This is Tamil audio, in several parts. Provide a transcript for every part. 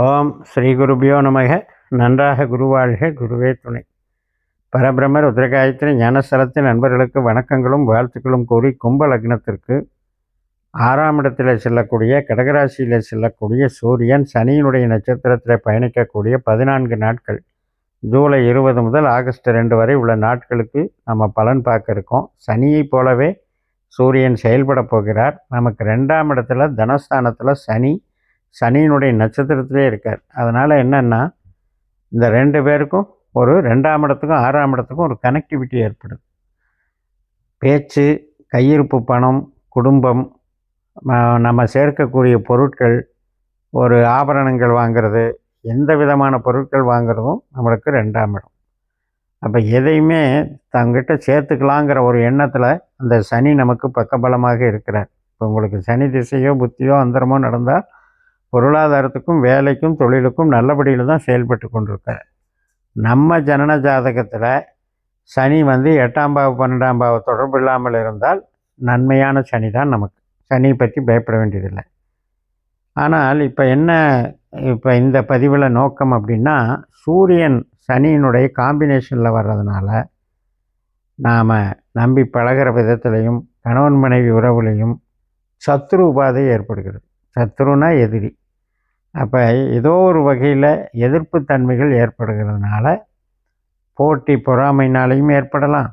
ஓம் ஸ்ரீ குருபியோ நமக. நன்றாக குருவாழ்க, குருவே துணை. பரபிரம்மர் ருத்ரகாயத்ரி ஞானஸ்தலத்தின் நண்பர்களுக்கு வணக்கங்களும் வாழ்த்துக்களும் கூறி, கும்ப லக்னத்திற்கு 6ஆம் இடத்தில் செல்லக்கூடிய கடகராசியில் செல்லக்கூடிய சூரியன் சனியினுடைய நட்சத்திரத்தில் பயணிக்கக்கூடிய 14 நாட்கள், ஜூலை 20 முதல் ஆகஸ்ட் 2 வரை உள்ள நாட்களுக்கு நம்ம பலன் பார்க்க இருக்கோம். சனியை போலவே சூரியன் செயல்பட போகிறார். நமக்கு 2ஆம் இடத்துல தனஸ்தானத்தில் சனியினுடைய நட்சத்திரத்திலே இருக்கார். அதனால் என்னென்னா, இந்த 2 பேருக்கும் ஒரு 2ஆம் இடத்துக்கும் 6ஆம் இடத்துக்கும் ஒரு கனெக்டிவிட்டி ஏற்படுது. பேச்சு, கையிருப்பு பணம், குடும்பம், நம்ம சேர்க்கக்கூடிய பொருட்கள், ஒரு ஆபரணங்கள் வாங்கிறது, எந்த விதமான பொருட்கள் வாங்கிறதும் நம்மளுக்கு 2ஆம் இடம். அப்போ எதையுமே தங்கிட்ட சேர்த்துக்கலாங்கிற ஒரு எண்ணத்தில் அந்த சனி நமக்கு பக்கபலமாக இருக்கிறார். இப்போ உங்களுக்கு சனி திசையோ புத்தியோ அந்தரமோ நடந்தால் பொருளாதாரத்துக்கும் வேலைக்கும் தொழிலுக்கும் நல்லபடியில் தான் செயல்பட்டு கொண்டிருக்கார். நம்ம ஜனன ஜாதகத்தில் சனி 8ஆம் பாவ 12ஆம் பாவ தொடர்பு இல்லாமல் இருந்தால் நன்மையான சனி தான் நமக்கு. சனியை பற்றி பயப்பட வேண்டியதில்லை. ஆனால் இப்போ இந்த பதிவில் நோக்கம் அப்படின்னா, சூரியன் சனியினுடைய காம்பினேஷனில் வர்றதுனால நாம் நம்பி பழகிற விதத்துலையும் கணவன் மனைவி உறவுலையும் சத்ரு உபாதை ஏற்படுகிறது. சத்ருனா எதிரி. அப்போ ஏதோ ஒரு வகையில் எதிர்ப்பு தன்மைகள் ஏற்படுகிறதுனால போட்டி பொறாமைனாலையும் ஏற்படலாம்.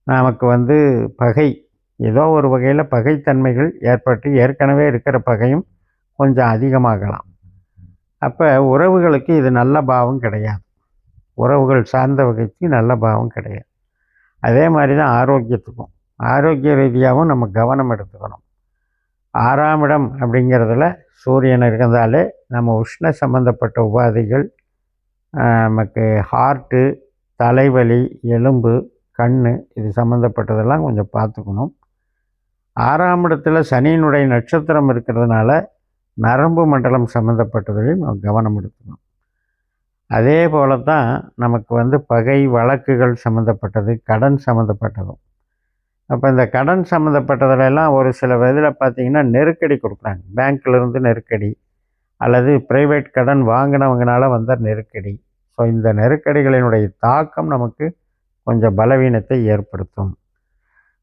நமக்கு பகை, ஏதோ ஒரு வகையில் பகைத்தன்மைகள் ஏற்பட்டு ஏற்கனவே இருக்கிற பகையும் கொஞ்சம் அதிகமாகலாம். அப்போ உறவுகளுக்கு இது நல்ல பாவம் கிடையாது. உறவுகள் சார்ந்த வகைக்கு நல்ல பாவம் கிடையாது. அதே மாதிரி தான் ஆரோக்கியத்துக்கும், ஆரோக்கிய ரீதியாகவும் நம்ம கவனம் எடுத்துக்கணும். 6ஆம் இடம் அப்படிங்கிறதுல சூரியன் இருந்தாலே நம்ம உஷ்ண சம்பந்தப்பட்ட உபாதைகள், நமக்கு ஹார்ட்டு, தலைவலி, எலும்பு, கண், இது சம்மந்தப்பட்டதெல்லாம் கொஞ்சம் பார்த்துக்கணும். 6ஆம் இடத்துல சனியினுடைய நட்சத்திரம் இருக்கிறதுனால நரம்பு மண்டலம் சம்மந்தப்பட்டதிலையும் நம்ம கவனம் எடுத்துக்கணும். அதே போல தான் நமக்கு பகை வழக்குகள் சம்மந்தப்பட்டது, கடன் சம்மந்தப்பட்டதும். அப்போ இந்த கடன் சம்மந்தப்பட்டதிலெல்லாம் ஒரு சில இதில் பார்த்திங்கன்னா நெருக்கடி கொடுக்குறாங்க. பேங்க்லேருந்து நெருக்கடி, அல்லது ப்ரைவேட் கடன் வாங்கினவங்களால வந்த நெருக்கடி. ஸோ இந்த நெருக்கடிகளினுடைய தாக்கம் நமக்கு கொஞ்சம் பலவீனத்தை ஏற்படுத்தும்.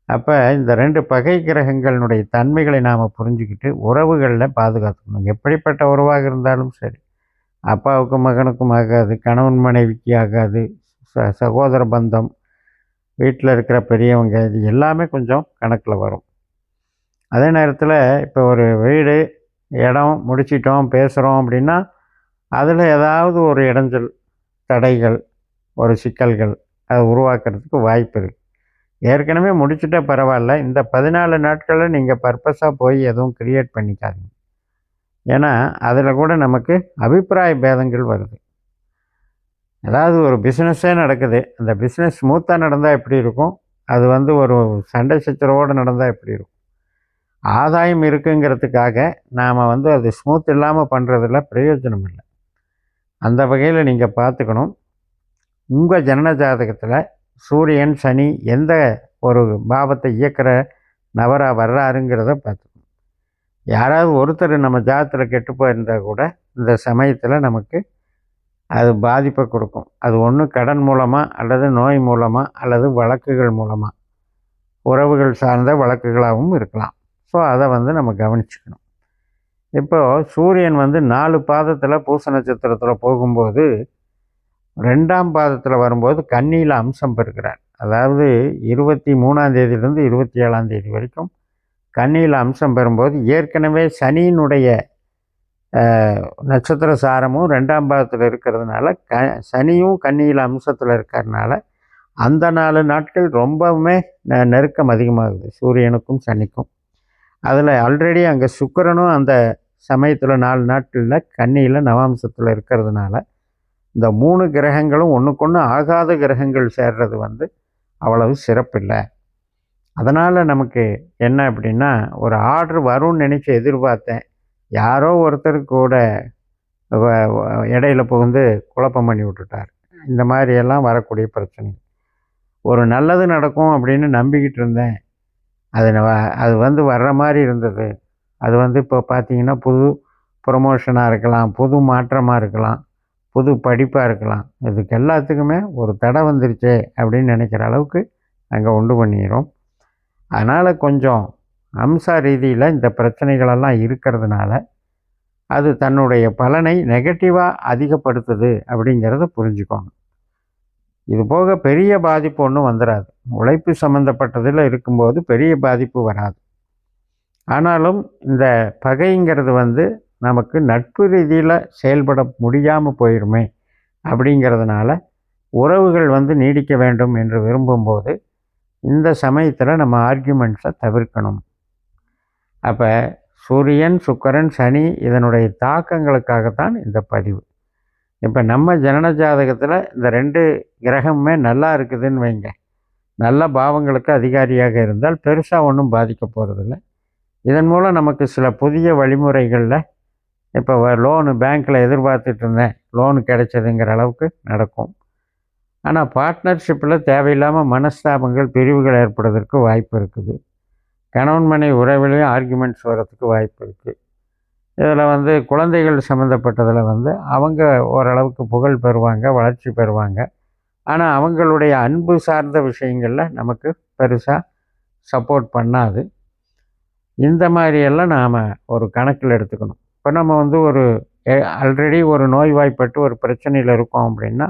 அப்போ இந்த 2 பகை கிரகங்களினுடைய தன்மைகளை நாம் புரிஞ்சுக்கிட்டு உறவுகளில் பாதுகாத்துக்கணும். எப்படிப்பட்ட உறவாக இருந்தாலும் சரி, அப்பாவுக்கும் மகனுக்கும் ஆகாது, கணவன் மனைவிக்கு ஆகாது, சகோதர பந்தம், வீட்டில் இருக்கிற பெரியவங்க, இது எல்லாமே கொஞ்சம் கணக்கில் வரும். அதே நேரத்தில் இப்போ ஒரு வீடு, இடம் முடிச்சிட்டோம், பேசுகிறோம் அப்படின்னா அதில் ஏதாவது ஒரு இடைஞ்சல், தடைகள், ஒரு சிக்கல்கள் அதை உருவாக்குறதுக்கு வாய்ப்பு இருக்குது. ஏற்கனவே முடிச்சுட்டா பரவாயில்ல, இந்த 14 நாட்களில் நீங்கள் பர்பஸாக போய் எதுவும் க்ரியேட் பண்ணிக்காதீங்க. ஏன்னா அதில் கூட நமக்கு அபிப்பிராய பேதங்கள் வருது. அதாவது ஒரு பிஸ்னஸே நடக்குது, அந்த பிஸ்னஸ் ஸ்மூத்தாக நடந்தால் எப்படி இருக்கும், அது ஒரு சண்டை சச்சரவோடு நடந்தால் எப்படி இருக்கும். ஆதாயம் இருக்குங்கிறதுக்காக நாம் அது ஸ்மூத் இல்லாமல் பண்ணுறதில் பிரயோஜனம் இல்லை. அந்த வகையில் நீங்கள் பார்த்துக்கணும். உங்கள் ஜனன ஜாதகத்தில் சூரியன் சனி எந்த ஒரு பாவத்தை இயக்கிற நபராக வர்றாருங்கிறத பார்த்துக்கணும். யாராவது ஒருத்தர் நம்ம ஜாதகத்தில் கெட்டு போயிருந்தால் கூட இந்த சமயத்தில் நமக்கு அது பாதிப்பை கொடுக்கும். அது ஒன்று கடன் மூலமாக, அல்லது நோய் மூலமாக, அல்லது வழக்குகள் மூலமாக, உறவுகள் சார்ந்த வழக்குகளாகவும் இருக்கலாம். ஸோ அதை நம்ம கவனிச்சுக்கணும். இப்போது சூரியன் 4 பாதத்தில் பூச நட்சத்திரத்தில் போகும்போது 2ஆம் பாதத்தில் வரும்போது கன்னியில் அம்சம் பெறுகிறார். அதாவது 23ஆம் தேதியிலிருந்து 27ஆம் தேதி வரைக்கும் கன்னியில் அம்சம் பெறும்போது ஏற்கனவே சனியினுடைய நட்சத்திர சாரமும் 2ஆம் பாதத்தில் இருக்கிறதுனால சனியும் கன்னியில் அம்சத்தில் இருக்கிறதுனால அந்த 4 நாட்கள் ரொம்பவுமே நெருக்கம் அதிகமாகுது சூரியனுக்கும் சனிக்கும். அதில் ஆல்ரெடி அங்கே சுக்கிரனும் அந்த சமயத்தில் 4 நாட்களில் கன்னியில் நவாம்சத்தில் இருக்கிறதுனால இந்த 3 கிரகங்களும் ஒன்றுக்கொன்று ஆகாத கிரகங்கள் சேர்றது அவ்வளவு சிறப்பில்லை. அதனால் நமக்கு என்ன அப்படின்னா, ஒரு ஆர்டர் வரும்னு நினச்சி எதிர்பார்த்தேன், யாரோ ஒருத்தர் கூட இடையில புகுந்து குழப்பம் பண்ணி விட்டுட்டார். இந்த மாதிரியெல்லாம் வரக்கூடிய பிரச்சனை. ஒரு நல்லது நடக்கும் அப்படின்னு நம்பிக்கிட்டு இருந்தேன், அது வர்ற மாதிரி இருந்தது. அது இப்போ பார்த்தீங்கன்னா புது ப்ரொமோஷனாக இருக்கலாம், புது மாற்றமாக இருக்கலாம், புது படிப்பாக இருக்கலாம். இதுக்கு எல்லாத்துக்குமே ஒரு தடை வந்துருச்சே அப்படின்னு நினைக்கிற அளவுக்கு அங்கே உண்டு பண்ணிடும். அதனால் கொஞ்சம் அம்ச ரீதியில் இந்த பிரச்சனைகளெல்லாம் இருக்கிறதுனால அது தன்னுடைய பலனை நெகட்டிவாக அதிகப்படுத்துது அப்படிங்கிறத புரிஞ்சுக்கோங்க. இது போக பெரிய பாதிப்பு ஒன்றும் வந்துடாது. உழைப்பு சம்மந்தப்பட்டதில் இருக்கும்போது பெரிய பாதிப்பு வராது. ஆனாலும் இந்த பகைங்கிறது நமக்கு நட்பு ரீதியில் செயல்பட முடியாமல் போயிருமே அப்படிங்கிறதுனால உறவுகள் நீடிக்க வேண்டும் என்று விரும்பும்போது இந்த சமயத்தில் நம்ம ஆர்கியூமெண்ட்ஸை தவிர்க்கணும். அப்போ சூரியன், சுக்கிரன், சனி இதனுடைய தாக்கங்களுக்காகத்தான் இந்த பதிவு. இப்போ நம்ம ஜனன ஜாதகத்தில் இந்த 2 கிரகமுமே நல்லா இருக்குதுன்னு வைங்க, நல்ல பாவங்களுக்கு அதிகாரியாக இருந்தால் பெருசாக ஒன்றும் பாதிக்க போகிறதில்ல. இதன் மூலம் நமக்கு சில புதிய வழிமுறைகளில் இப்போ லோனு பேங்க்கில் எதிர்பார்த்துட்டு இருந்தேன், லோனு கிடைச்சதுங்கிற அளவுக்கு நடக்கும். ஆனால் பார்ட்னர்ஷிப்பில் தேவையில்லாமல் மனஸ்தாபங்கள், பிரிவுகள் ஏற்படுவதற்கு வாய்ப்பு இருக்குது. கணவன் மனைவி உறவிலையும் ஆர்குமெண்ட்ஸ் வர்றதுக்கு வாய்ப்பு இருக்குது. இதில் குழந்தைகள் சம்மந்தப்பட்டதில் அவங்க ஓரளவுக்கு புகழ் பெறுவாங்க, வளர்ச்சி பெறுவாங்க. ஆனால் அவங்களுடைய அன்பு சார்ந்த விஷயங்களில் நமக்கு பெருசாக சப்போர்ட் பண்ணாது. இந்த மாதிரியெல்லாம் நாம் ஒரு கணக்கில் எடுத்துக்கணும். இப்போ நம்ம ஒரு ஆல்ரெடி ஒரு நோய்வாய்ப்பட்டு ஒரு பிரச்சனையில் இருக்கோம் அப்படின்னா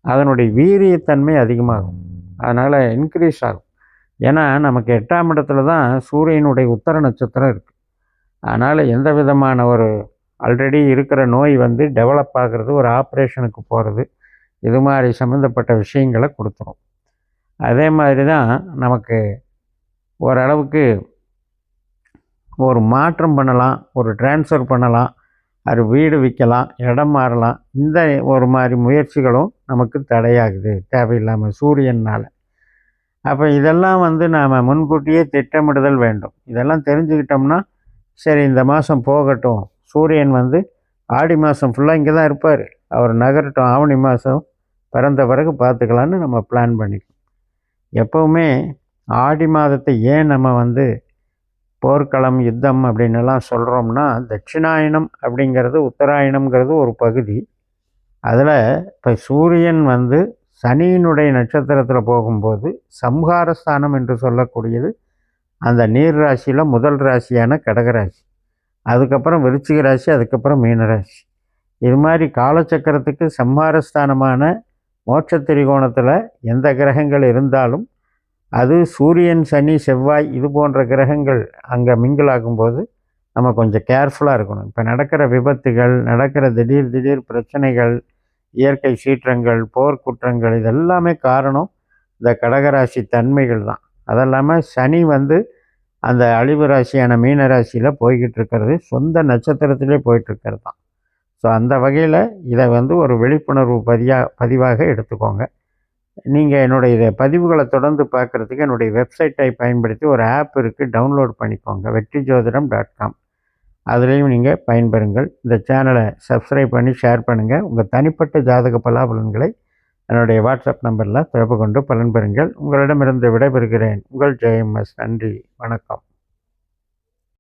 அதனுடைய வீரியத்தன்மை அதிகமாகும், அதனால் இன்க்ரீஸ் ஆகும். ஏன்னா நமக்கு 8ஆம் இடத்துல தான் சூரியனுடைய உத்தர நட்சத்திரம் இருக்குது. அதனால் எந்த விதமான ஒரு ஆல்ரெடி இருக்கிற நோய் டெவலப் ஆகிறது, ஒரு ஆப்ரேஷனுக்கு போகிறது, இது மாதிரி சம்மந்தப்பட்ட விஷயங்களை கொடுத்துரும். அதே மாதிரி தான் நமக்கு ஓரளவுக்கு ஒரு மாற்றம் பண்ணலாம், ஒரு டிரான்ஸ்ஃபர் பண்ணலாம், அது வீடு விற்கலாம், இடம் மாறலாம். இந்த ஒரு மாதிரி முயற்சிகளும் நமக்கு தடையாகுது தேவையில்லாமல் சூரியனால். அப்போ இதெல்லாம் நாம் முன்கூட்டியே திட்டமிடுதல் வேண்டும். இதெல்லாம் தெரிஞ்சுக்கிட்டோம்னா சரி இந்த மாதம் போகட்டும், சூரியன் ஆடி மாதம் ஃபுல்லாக இங்கே தான் இருப்பார், அவர் நகரட்டும், ஆவணி மாதம் பிறந்த பிறகு பார்த்துக்கலான்னு நம்ம பிளான் பண்ணிக்கணும். எப்போவுமே ஆடி மாதத்தை ஏன் நம்ம போர்க்களம், யுத்தம் அப்படின்னுலாம் சொல்கிறோம்னா, தட்சிணாயனம் அப்படிங்கிறது உத்தராயணம்ங்கிறது ஒரு பகுதி. அதில் இப்போ சூரியன் சனியினுடைய நட்சத்திரத்தில் போகும்போது சம்ஹாரஸ்தானம் என்று சொல்லக்கூடியது அந்த நீர் ராசியில் முதல் ராசியான கடகராசி, அதுக்கப்புறம் விருச்சிக ராசி, அதுக்கப்புறம் மீனராசி. இது மாதிரி காலச்சக்கரத்துக்கு சம்ஹாரஸ்தானமான மோட்ச திரிகோணத்தில் எந்த கிரகங்கள் இருந்தாலும் அது சூரியன், சனி, செவ்வாய் இது போன்ற கிரகங்கள் அங்கே மிங்கிள் ஆகும்போது நம்ம கொஞ்சம் கேர்ஃபுல்லாக இருக்கணும். இப்போ நடக்கிற விபத்துகள், நடக்கிற திடீர் பிரச்சனைகள், இயற்கை சீற்றங்கள், போர்க்குற்றங்கள் இதெல்லாமே காரணம் இந்த கடகராசி தன்மைகள் தான். அதெல்லாமல் சனி அந்த அழிவு ராசியான மீன ராசியில் போய்கிட்டு இருக்கிறது, சொந்த நட்சத்திரத்திலே போயிட்டுருக்கிறது தான். ஸோ அந்த வகையில் இதை ஒரு விழிப்புணர்வு பதிவாக எடுத்துக்கோங்க. நீங்கள் என்னுடைய பதிவுகளை தொடர்ந்து பார்க்குறதுக்கு என்னுடைய வெப்சைட்டை பயன்படுத்தி ஒரு ஆப் இருக்குது, டவுன்லோட் பண்ணிக்கோங்க, vetrijodhiram.com. அதுலேயும் நீங்கள் பயன்பெறுங்கள். இந்த சேனலை சப்ஸ்கிரைப் பண்ணி ஷேர் பண்ணுங்கள். உங்கள் தனிப்பட்ட ஜாதக பலாபலன்களை என்னுடைய வாட்ஸ்அப் நம்பரில் தொடர்பு கொண்டு பலன் பெறுங்கள். உங்களிடமிருந்து விடைபெறுகிறேன். உங்கள் ஜெயம்எஸ். நன்றி, வணக்கம்.